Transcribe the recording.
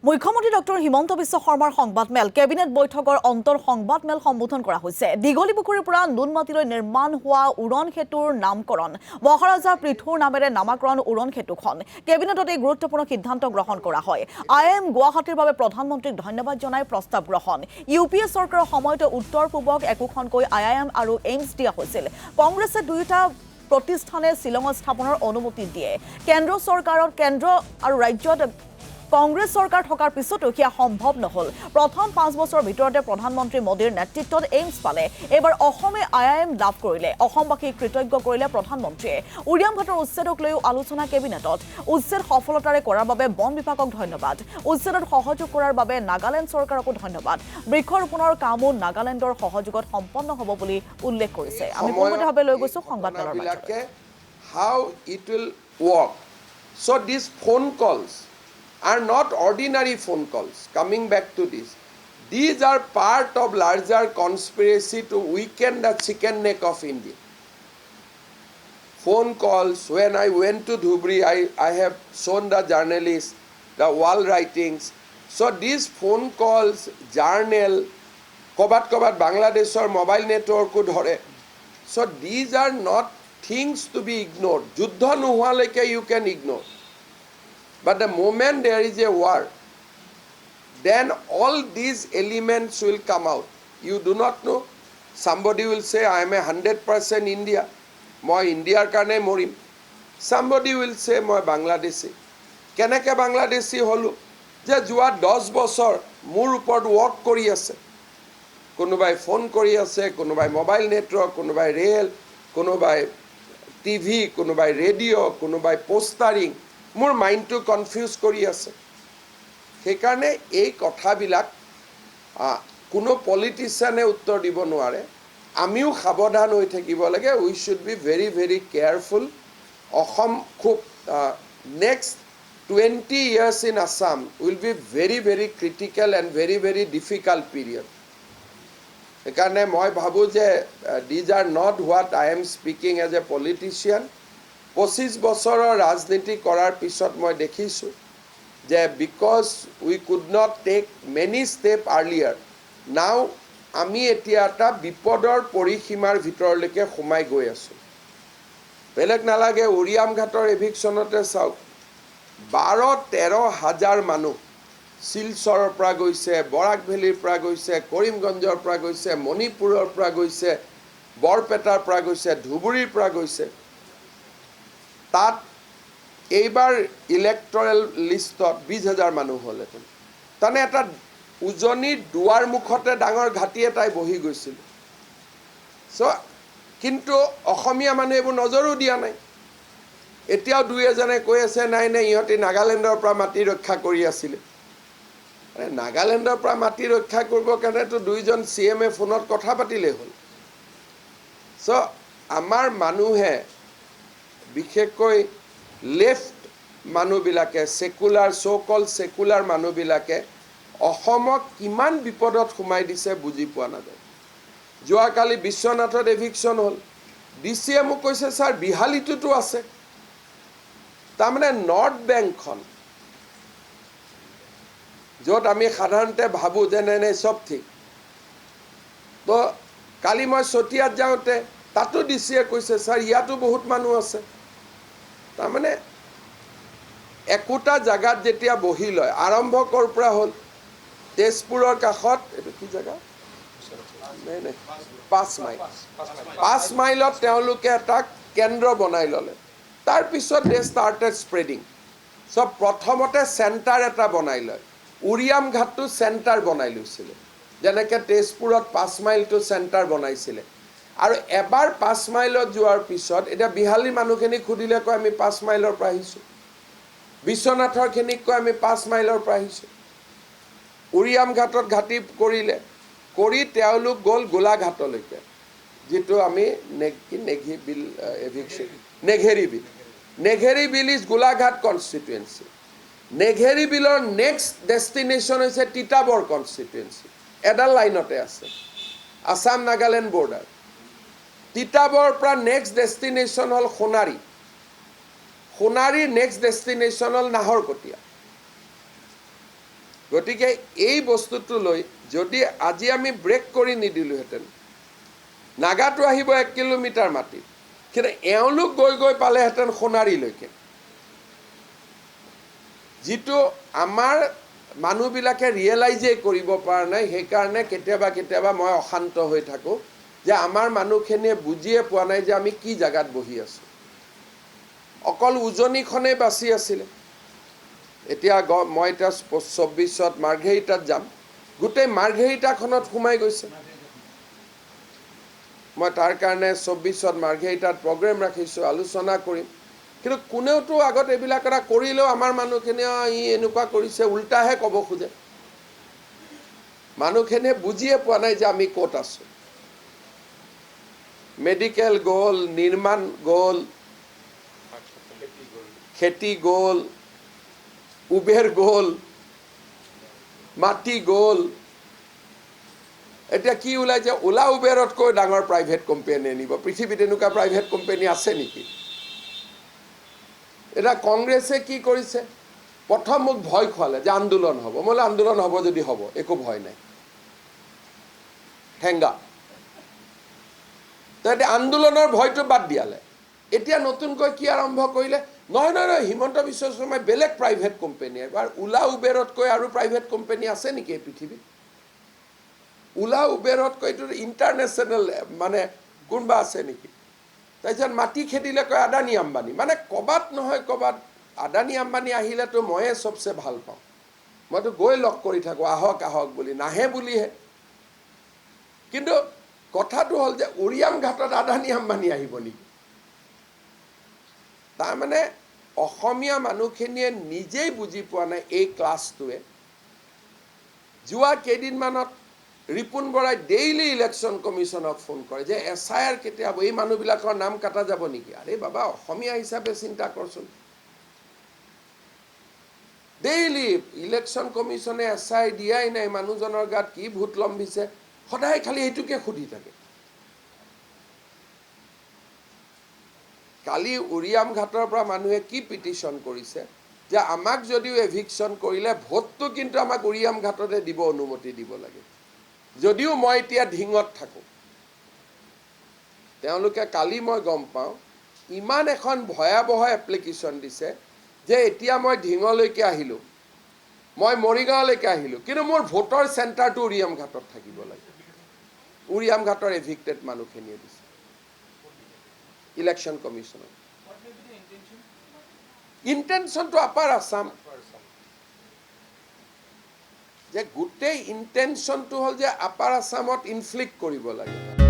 মুখ্যমন্ত্ৰী ডক্টৰ হিমন্ত বিশ্ব শৰ্মাৰ সংবাদমেল কেবিনেট বৈঠকৰ অন্তৰ সংবাদমেল সম্বোধন কৰা হৈছে। দীঘলীপুখুৰীৰ পৰা নুনমাটিলৈ নিৰ্মাণ হোৱা উৰণ সেতুৰ নামকৰণ মহাৰাজা পৃথুৰ নামেৰে নামাকৰণ উৰণ সেতুখন কেবিনেটত এই গুৰুত্বপূৰ্ণ সিদ্ধান্ত গ্ৰহণ কৰা হয়। IIM গুৱাহাটীৰ বাবে প্ৰধানমন্ত্ৰীক ধন্যবাদ জনাই প্ৰস্তাৱ গ্ৰহণ। UPA চৰকাৰৰ সময়তে উত্তৰ পূবক একোখনকৈ IIM আৰু এইমছ দিয়া হৈছিল। কংগ্ৰেছে দুয়োটা প্ৰতিষ্ঠানে শ্বিলঙত স্থাপনৰ অনুমতি দিয়ে। কেন্দ্ৰ চৰকাৰৰ কেন্দ্ৰ আৰু ৰাজ্যত কংগ্ৰেছ চৰকাৰ থকাৰ পিছতো সেয়া সম্ভৱ নহল। প্ৰথম 5 বছৰৰ ভিতৰতে প্ৰধানমন্ত্ৰী মোদীৰ নেতৃত্বত এইমছ পালে। এইবাৰ অসমে IIM লাভ কৰিলে। অসমবাসীক কৃতজ্ঞ কৰিলে প্ৰধানমন্ত্ৰীয়ে। উৰিয়াম ঘাটৰ উচ্ছেদক লৈও আলোচনা কেবিনেটত। উচ্ছেদ সফলতাৰে কৰাৰ বাবে বন বিভাগক ধন্যবাদ। উচ্ছেদত সহযোগ কৰাৰ বাবে নাগালেণ্ড চৰকাৰকো ধন্যবাদ। বৃক্ষৰোপণৰ কামো নাগালেণ্ডৰ সহযোগত সম্পন্ন হ'ব বুলি উল্লেখ কৰিছে। আমি পোনপটীয়াভাৱে লৈ গৈছো সংবাদমেলৰ মাজলৈ। How it will work. So these phone calls are not ordinary phone calls. Coming back to this, these are part of larger conspiracy to weaken the chicken neck of India. Phone calls, when I went to Dhubri, I have shown the journalists, the wall writings. So these phone calls, journal, kobat Bangladeshor mobile network ko dhore. So these are not things to be ignored. Juddha nuhaleke you can ignore. But the moment there is a war, then all these elements will come out. You do not know. Somebody will say, I am 100% India. Moi India karne morim. Somebody will say, moi Bangladeshi. Keneke Bangladeshi holu? Je jua 10 bochor mur upor work kori ase. Konobai phone kori ase, konobai mobile network, konobai rail, konobai TV, konobai radio, konobai postering. মোৰ মাইণ্ডটো confuse কৰি আছে। সেইকাৰণে এই কথাবিলাক কোনো পলিটিচিয়ানে উত্তৰ দিব নোৱাৰে। আমিও সাৱধান হৈ থাকিব লাগে। We should be very very careful. Assam খুব next 20 years in Assam will be very very critical and very very difficult period. সেইকাৰণে মই ভাবোঁ যে these are not what I am speaking as a politician. 25 বছৰৰ ৰাজনীতি কৰাৰ পিছত মই দেখিছোঁ যে because we could not take many steps earlier, now আমি এতিয়া এটা বিপদৰ পৰিসীমাৰ ভিতৰলৈকে সোমাই গৈ আছোঁ। বেলেগ নালাগে, উৰিয়াম ঘাটৰ এভিকশ্যনতে চাওক 12-13 হাজাৰ মানুহ শিলচৰৰ পৰা গৈছে, বৰাক ভেলীৰ পৰা গৈছে, কৰিমগঞ্জৰ পৰা গৈছে, মণিপুৰৰ পৰা গৈছে, বৰপেটাৰ পৰা গৈছে, ধুবুৰীৰ পৰা গৈছে। তাত এইবাৰ ইলেক্টৰেল লিষ্টত 20,000 মানুহ হ'লহেঁতেন। তাৰমানে এটা উজনিৰ দুৱাৰ মুখতে ডাঙৰ ঘাটি এটাই বহি গৈছিল। চ' কিন্তু অসমীয়া মানুহে এইবোৰ নজৰো দিয়া নাই। এতিয়াও দুই এজনে কৈ আছে নাই ইহঁতে নাগালেণ্ডৰ পৰা মাটি ৰক্ষা কৰি আছিলে। নাগালেণ্ডৰ পৰা মাটি ৰক্ষা কৰিবৰ কাৰণেতো 2জন CM ফোনত কথা পাতিলেই হ'ল। চ' আমাৰ মানুহে বিশেষকৈ লেফ্ট মানুহবিলাকে সেকুলাৰ সেকুলাৰ মানুহবিলাকে অসমক কিমান বিপদত সোমাই দিছে বুজি পোৱা নাযায়। যোৱাকালি বিশ্বনাথত এভিকশ্যন হ'ল। DCয়ে মোক কৈছে ছাৰ বিহালীটোতো আছে। তাৰমানে নৰ্থ বেংকখন য'ত আমি সাধাৰণতে ভাবোঁ যে নাই চব ঠিক। তো কালি মই চতিয়াত যাওঁতে তাতো DCয়ে কৈছে ছাৰ ইয়াতো বহুত মানুহ আছে। তাৰমানে একোটা জাগাত যেতিয়া বহি লয়, আৰম্ভ ক'ৰ পৰা হ'ল তেজপুৰৰ কাষত, এইটো কি জেগা? 5 মাইলত তেওঁলোকে এটা কেন্দ্ৰ বনাই ল'লে। তাৰপিছত দে ষ্টাৰ্টেড স্প্ৰেডিং। চব প্ৰথমতে চেণ্টাৰ এটা বনাই লয়। উৰিয়াম ঘাটটো চেণ্টাৰ বনাই লৈছিলে, যেনেকৈ তেজপুৰত 5 মাইলটো চেণ্টাৰ বনাইছিলে। আৰু এবাৰ 5 মাইলত যোৱাৰ পিছত এতিয়া বিহালীৰ মানুহখিনিক সুধিলে কয় আমি 5 মাইলৰ পৰা আহিছোঁ। বিশ্বনাথৰখিনিক কয় আমি 5 মাইলৰ পৰা আহিছোঁ। উৰিয়াম ঘাটত ঘাটি কৰিলে, কৰি তেওঁলোক গ'ল গোলাঘাটলৈকে, যিটো আমি Negheri Bil eviction, Negheri Bil is Golaghat constituency. Negheri বিলৰ নেক্সট ডেষ্টিনেশ্যন হৈছে তিতাবৰ কনষ্টিটুৱেঞ্চি। এডাল লাইনতে আছে, আছাম নাগালেণ্ড বৰ্ডাৰ। তিতাবৰ পৰা নেক্সট ডেষ্টিনেশ্যন হ'ল সোণাৰী। সোণাৰীৰ নেক্সট ডেষ্টিনেশ্যন হ'ল নাহৰকটীয়া। গতিকে এই বস্তুটো লৈ যদি আজি আমি ব্ৰেক কৰি নিদিলোহেঁতেন, নাগাটো আহিব 1 কিলোমিটাৰ মাটি, কিন্তু এওঁলোক গৈ পালেহেঁতেন সোণাৰীলৈকে, যিটো আমাৰ মানুহবিলাকে ৰিয়েলাইজেই কৰিব পৰা নাই। সেইকাৰণে কেতিয়াবা মই অশান্ত হৈ থাকোঁ যে আমাৰ মানুহখিনিয়ে বুজিয়ে পোৱা নাই যে আমি কি জেগাত বহি আছোঁ। অকল উজনিখনেই বাচি আছিলে। এতিয়া মই এতিয়া 24ত মাৰ্ঘেৰিটাত যাম, গোটেই মাৰ্ঘেৰিটাখনত সোমাই গৈছে। মই তাৰ কাৰণে 24ত মাৰ্ঘেৰিটাত প্ৰগ্ৰেম ৰাখিছোঁ, আলোচনা কৰিম। কিন্তু কোনেওতো আগত এইবিলাক এটা কৰিলেও আমাৰ মানুহখিনিয়ে ই এনেকুৱা কৰিছে উল্টাহে ক'ব খোজে। মানুহখিনিয়ে বুজিয়ে পোৱা নাই যে আমি ক'ত আছোঁ। মেডিকেল গ'ল, নিৰ্মাণ গ'ল, খেতি গ'ল, উবেৰ গ'ল, মাটি গ'ল। এতিয়া কি ওলাইছে, ওলা উবেৰতকৈ ডাঙৰ প্ৰাইভেট কোম্পানী আনিব। পৃথিৱীত এনেকুৱা প্ৰাইভেট কোম্পানী আছে নেকি? এতিয়া কংগ্ৰেছে কি কৰিছে, প্ৰথম মোক ভয় খুৱালে যে আন্দোলন হ'ব। মই বোলো আন্দোলন হ'ব যদি হ'ব, একো ভয় নাই, হেংগা। তো এতিয়া আন্দোলনৰ ভয়টো বাদ দিয়ালে। এতিয়া নতুনকৈ কি আৰম্ভ কৰিলে, নহয়, হিমন্ত বিশ্ব শৰ্মাই বেলেগ প্ৰাইভেট কোম্পানী, এবাৰ ওলা উবেৰতকৈ আৰু প্ৰাইভেট কোম্পানী আছে নেকি এই পৃথিৱীত? ওলা উবেৰতকৈ এইটো ইণ্টাৰনেশ্যনেল মানে কোনোবা আছে নেকি? তাৰপিছত মাটি খেদিলে কয় আদানী আম্বানী। মানে ক'ৰবাত নহয় ক'ৰবাত আদানী আম্বানী আহিলেতো ময়ে চবচে ভাল পাওঁ। মইতো গৈ লগ কৰি থাকোঁ, আহক বুলি, নাহে বুলিহে। কিন্তু কথাটো হ'ল যে উৰিয়াম ঘাটত আদানী আম্বানী আহিব নেকি? তাৰমানে অসমীয়া মানুহখিনিয়ে নিজেই বুজি পোৱা নাই এই ক্লাছটোৱে। যোৱা কেইদিনমানত ৰিপুণ বৰাই ডেইলি ইলেকশ্যন কমিশ্যনক ফোন কৰে যে SIR কেতিয়া হ'ব, এই মানুহবিলাকৰ নাম কাটা যাব নেকি? আৰে বাবা, অসমীয়া হিচাপে চিন্তা কৰচোন। ডেইলি ইলেকশ্যন কমিশ্যনে SIR দিয়াই নাই, মানুহজনৰ গাত কি ভূত লম্ভিছে, সদায় খালি এইটোকে সুধি থাকে। কালি উৰিয়াম ঘাটৰ পৰা মানুহে কি পিটিশ্যন কৰিছে যে আমাক যদিও এভিকশ্যন কৰিলে ভোটটো কিন্তু আমাক উৰিয়াম ঘাটতে দিব, অনুমতি দিব লাগে। যদিও মই এতিয়া ঢিঙত থাকোঁ, তেওঁলোকে কালি মই গম পাওঁ ইমান এখন ভয়াৱহ এপ্লিকেশ্যন দিছে যে এতিয়া মই ঢিঙলৈকে আহিলোঁ, মই মৰিগাঁৱলৈকে আহিলোঁ, কিন্তু মোৰ ভোটৰ চেণ্টাৰটো উৰিয়াম ঘাটত থাকিব লাগে। উৰিয়াম ঘাটৰ এভিক্টেড মানুহখিনিয়ে দিছে ইলেকশ্যন কমিশ্যনত। ইণ্টেনশ্যনটো আপাৰ আছাম, যে গোটেই ইণ্টেনশ্যনটো হ'ল যে আপাৰ আছামত ইনফ্লিক্ট কৰিব লাগে।